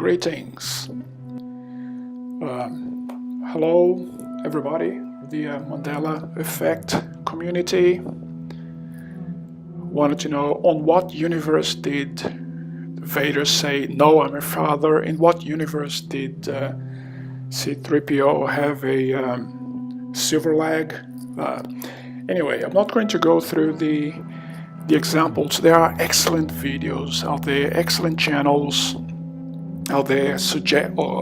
Greetings. Hello, everybody, the Mandela Effect community. Wanted to know, on what universe did Vader say, "No, I'm your father"? In what universe did C-3PO have a silver leg? Anyway, I'm not going to go through the examples. There are excellent videos out there, excellent channels out there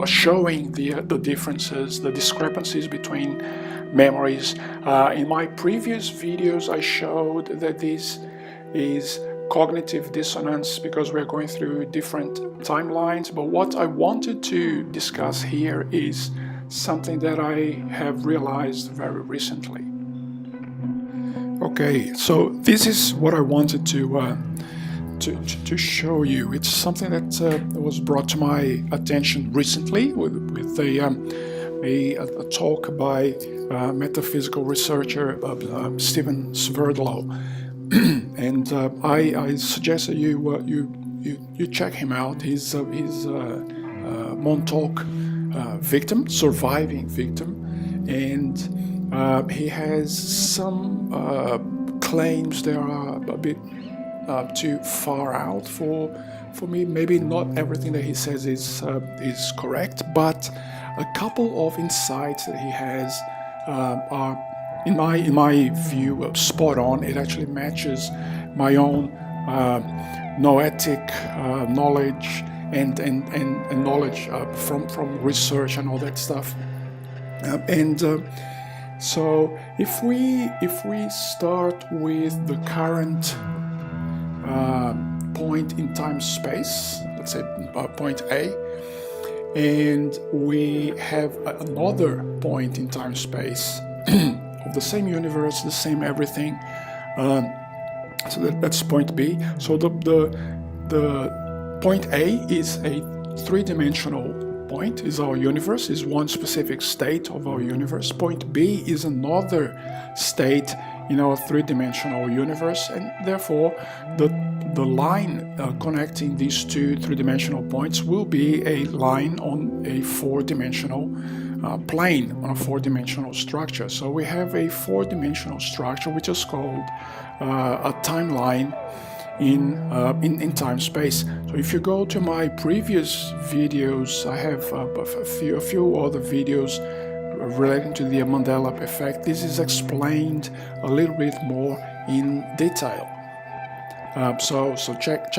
showing the differences, the discrepancies between memories. In my previous videos, I showed that this is cognitive dissonance because we're going through different timelines. But what I wanted to discuss here is something that I have realized very recently. Okay, so this is what I wanted to show you. It's something that was brought to my attention recently with a talk by metaphysical researcher Steven Sverdlow, and I suggest that you check him out. He's Montauk surviving victim, and he has some claims that are a bit too far out for me. Maybe not everything that he says is correct, but a couple of insights that he has are, in my view, spot on. It actually matches my own noetic knowledge and knowledge from research and all that stuff. So if we start with the current point in time space, let's say point A, and we have another point in time space of the same universe, the same everything, so that's point B. So the point A is a three-dimensional point, is our universe, is one specific state of our universe. Point B is another state in our three-dimensional universe, and therefore the line connecting these two three-dimensional points will be a line on a four-dimensional plane, on a four-dimensional structure. So we have a four-dimensional structure which is called a timeline in time-space. So if you go to my previous videos, I have a few other videos relating to the Mandela Effect. This is explained a little bit more in detail. So check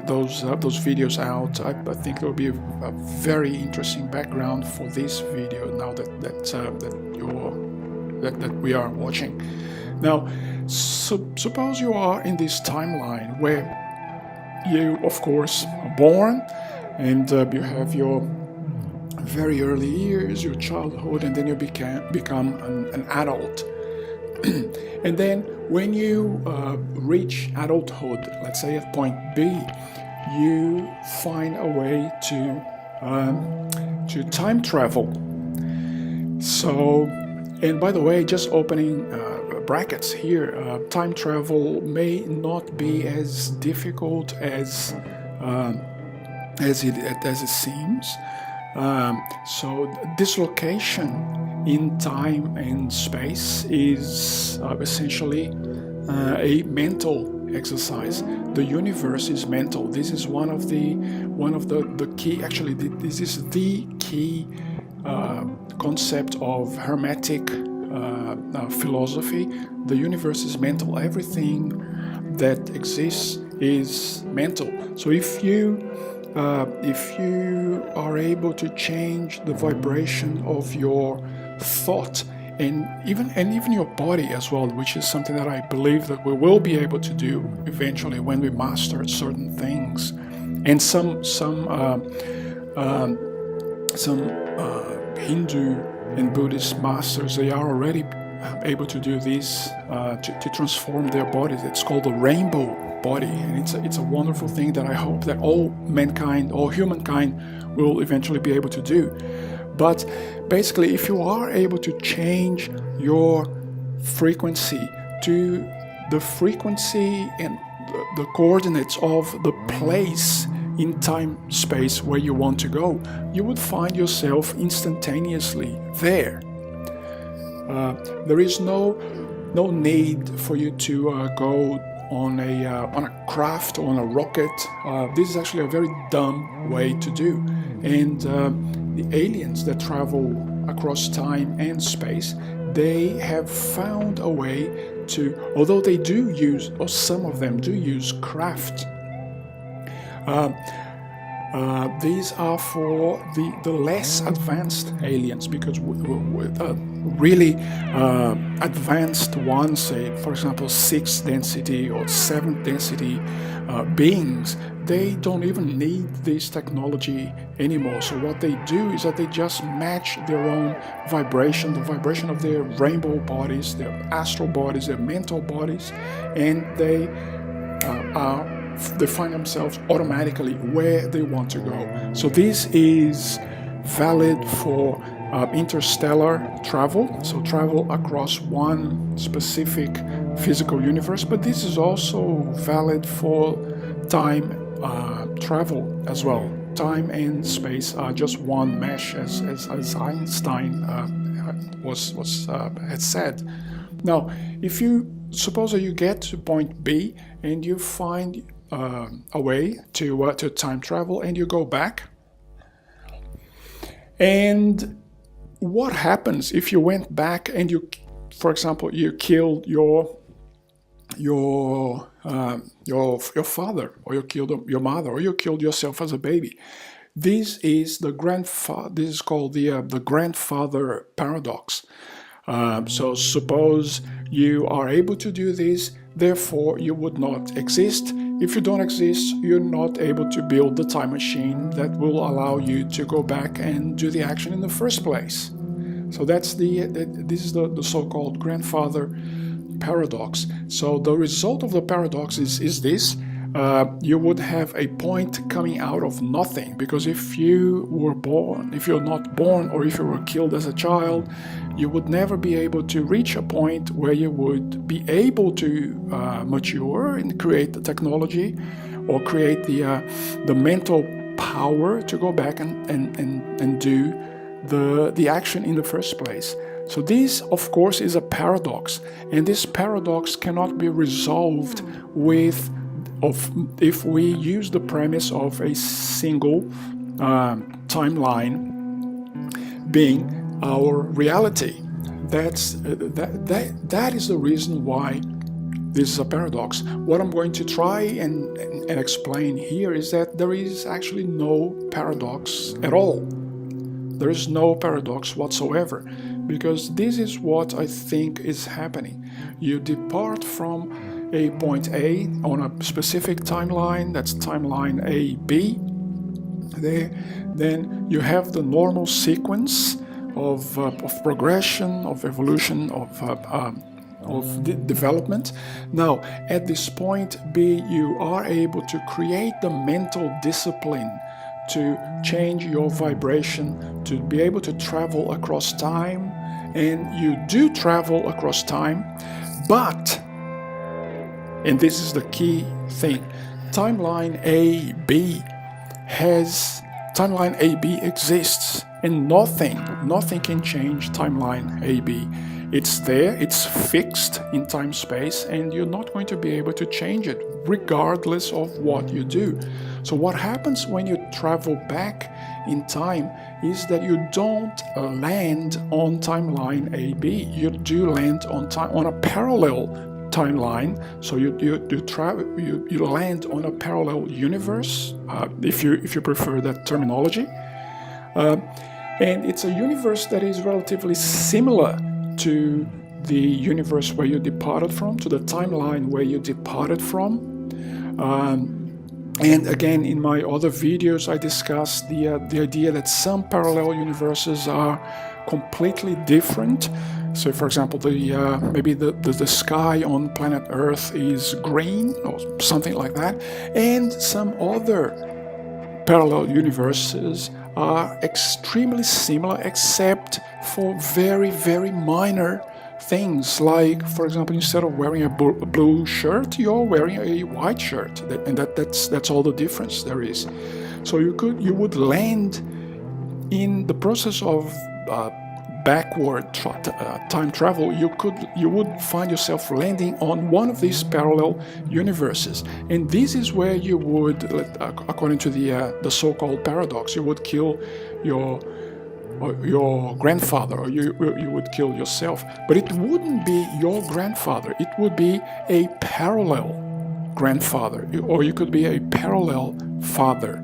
those videos out. I think it will be a very interesting background for this video now that we are watching. Now, suppose you are in this timeline where you, of course, are born, and you have your very early years, your childhood, and then you become an adult. And then when you reach adulthood, let's say at point B, you find a way to time travel. So, and by the way, just opening brackets here, time travel may not be as difficult as it seems. So dislocation in time and space is essentially a mental exercise. The universe is mental. This is one of the key. Actually, this is the key concept of Hermetic philosophy. The universe is mental. Everything that exists is mental. So if you are able to change the vibration of your thought and even your body as well, which is something that I believe that we will be able to do eventually when we master certain things, and some Hindu and Buddhist masters, they are already able to do this to transform their bodies. It's called the rainbow body, and it's a wonderful thing that I hope that all mankind, all humankind, will eventually be able to do. But basically, if you are able to change your frequency to the frequency and the coordinates of the place in time space where you want to go, you would find yourself instantaneously there. There is no need for you to go on a craft or on a rocket. This is actually a very dumb way to do. And the aliens that travel across time and space, they have found a way to, although they do use, or some of them do use craft, these are for the less advanced aliens, because really advanced ones, say for example 6th density or 7th density beings, they don't even need this technology anymore. So what they do is that they just match their own vibration, the vibration of their rainbow bodies, their astral bodies, their mental bodies, and they find themselves automatically where they want to go. So this is valid for interstellar travel, so travel across one specific physical universe, but this is also valid for time travel as well. Time and space are just one mesh, as Einstein had said. Now, if you suppose that you get to point B and you find a way to time travel and you go back, and what happens if you went back and you, for example, you killed your father, or you killed your mother, or you killed yourself as a baby? This is This is called the grandfather paradox. So suppose you are able to do this, therefore you would not exist. If you don't exist, you're not able to build the time machine that will allow you to go back and do the action in the first place. So that's this is the so-called grandfather paradox. So the result of the paradox is this. You would have a point coming out of nothing, because if you're not born, or if you were killed as a child, you would never be able to reach a point where you would be able to mature and create the technology, or create the mental power to go back and do the action in the first place. So this, of course, is a paradox, and this paradox cannot be resolved if we use the premise of a single timeline being our reality. That is the reason why this is a paradox. What I'm going to try and explain here is that there is actually no paradox at all. There is no paradox whatsoever, because this is what I think is happening. You depart from a point A on a specific timeline, that's timeline AB. Then you have the normal sequence of progression, of evolution, of development. Now, at this point B, you are able to create the mental discipline to change your vibration, to be able to travel across time, and you do travel across time, but, and this is the key thing, timeline AB exists, and nothing can change timeline AB. It's there, it's fixed in time-space, and you're not going to be able to change it, regardless of what you do. So what happens when you travel back in time is that you don't land on timeline AB. You do land on a parallel timeline. So you land on a parallel universe, if you prefer that terminology, and it's a universe that is relatively similar to the universe where you departed from, to the timeline where you departed from. And again, in my other videos, I discussed the idea that some parallel universes are completely different. So, for example, maybe the sky on planet Earth is green or something like that, and some other parallel universes are extremely similar, except for very, very minor things like, for example, instead of wearing a blue shirt, you're wearing a white shirt, and that's all the difference there is. So you would land in the process of backward time travel. You would find yourself landing on one of these parallel universes, and this is where you would, according to the so-called paradox, you would kill your grandfather, or you would kill yourself. But it wouldn't be your grandfather, it would be a parallel grandfather, or you could be a parallel father,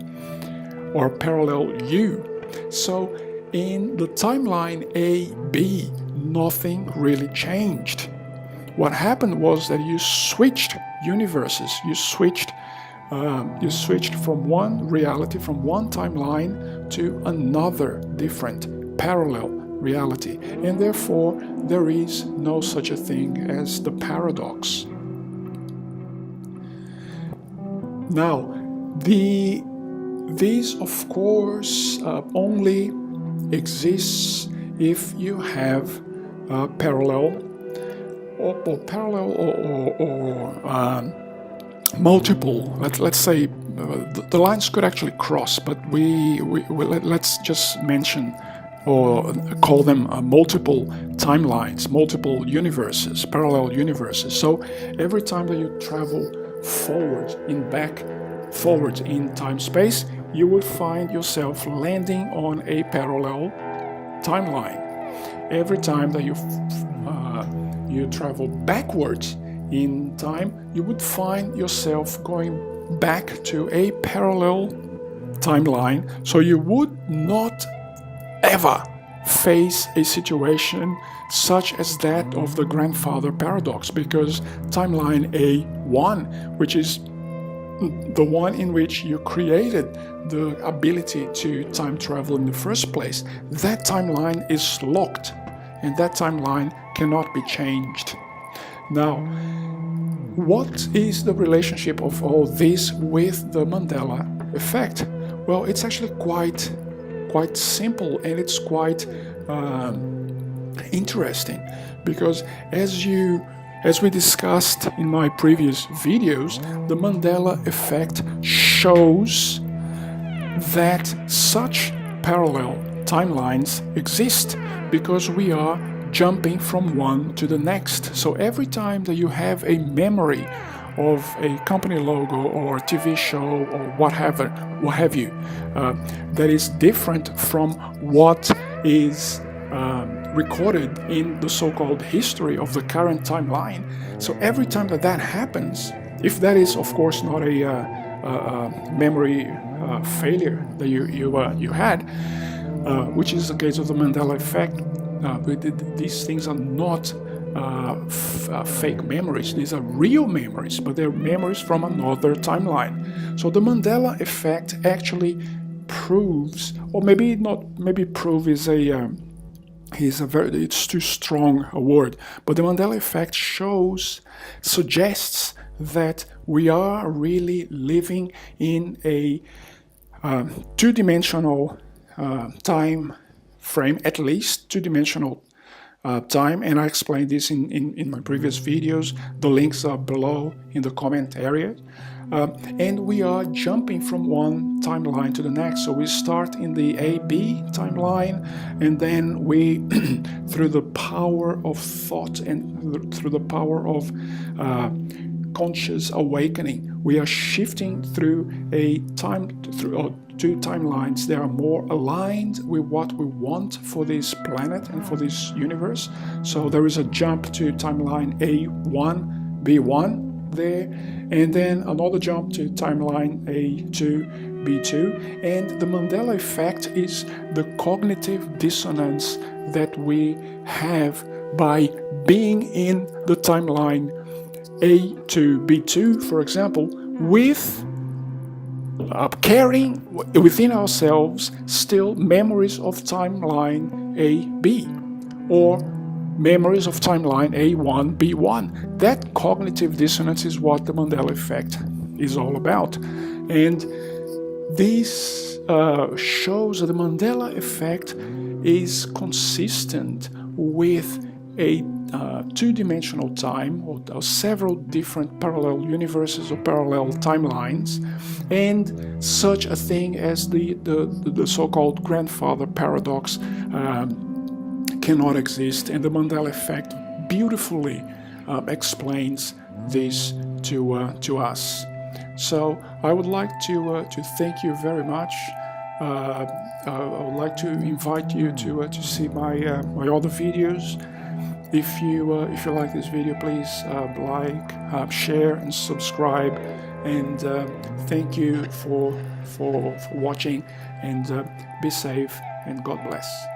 or parallel you. So in the timeline A, B, nothing really changed. What happened was that you switched universes, you switched from one reality, from one timeline to another different parallel reality, and therefore there is no such a thing as the paradox. Now, this of course only exists if you have parallel multiple. Let's say the lines could actually cross, but let's just mention or call them multiple timelines, multiple universes, parallel universes. So every time that you travel forward in time-space, you would find yourself landing on a parallel timeline. Every time that you travel backwards in time, you would find yourself going back to a parallel timeline. So you would not ever face a situation such as that of the grandfather paradox, because timeline A1, which is the one in which you created the ability to time travel in the first place, that timeline is locked, and that timeline cannot be changed. Now, what is the relationship of all this with the Mandela effect? Well, it's actually quite simple, and it's quite interesting, because as we discussed in my previous videos, the Mandela effect shows that such parallel timelines exist because we are jumping from one to the next. So every time that you have a memory of a company logo or TV show or what have you, that is different from what is recorded in the so-called history of the current timeline. So every time that happens, if that is of course not a memory failure that you had, which is the case of the Mandela effect, these things are not fake memories. These are real memories, but they're memories from another timeline. So the Mandela effect actually proves, or maybe not, maybe prove is it's too strong a word, but the Mandela effect suggests that we are really living in a two-dimensional time frame, at least two-dimensional time, and I explained this in my previous videos. The links are below in the comment area. And we are jumping from one timeline to the next. So we start in the AB timeline, and then we, through the power of thought and through the power of conscious awakening, we are shifting through two timelines that are more aligned with what we want for this planet and for this universe. So there is a jump to timeline A1, B1 there, and then another jump to timeline A2, B2. And the Mandela effect is the cognitive dissonance that we have by being in the timeline A2, B2, for example, with carrying within ourselves still memories of timeline AB or memories of timeline A1, B1. That cognitive dissonance is what the Mandela effect is all about. And this shows that the Mandela effect is consistent with a two-dimensional time, or several different parallel universes or parallel timelines, and such a thing as the so-called grandfather paradox cannot exist. And the Mandela Effect beautifully explains this to us. So I would like to thank you very much. I would like to invite you to see my other videos. If you like this video, please like, share, and subscribe. And thank you for watching. And be safe, and God bless.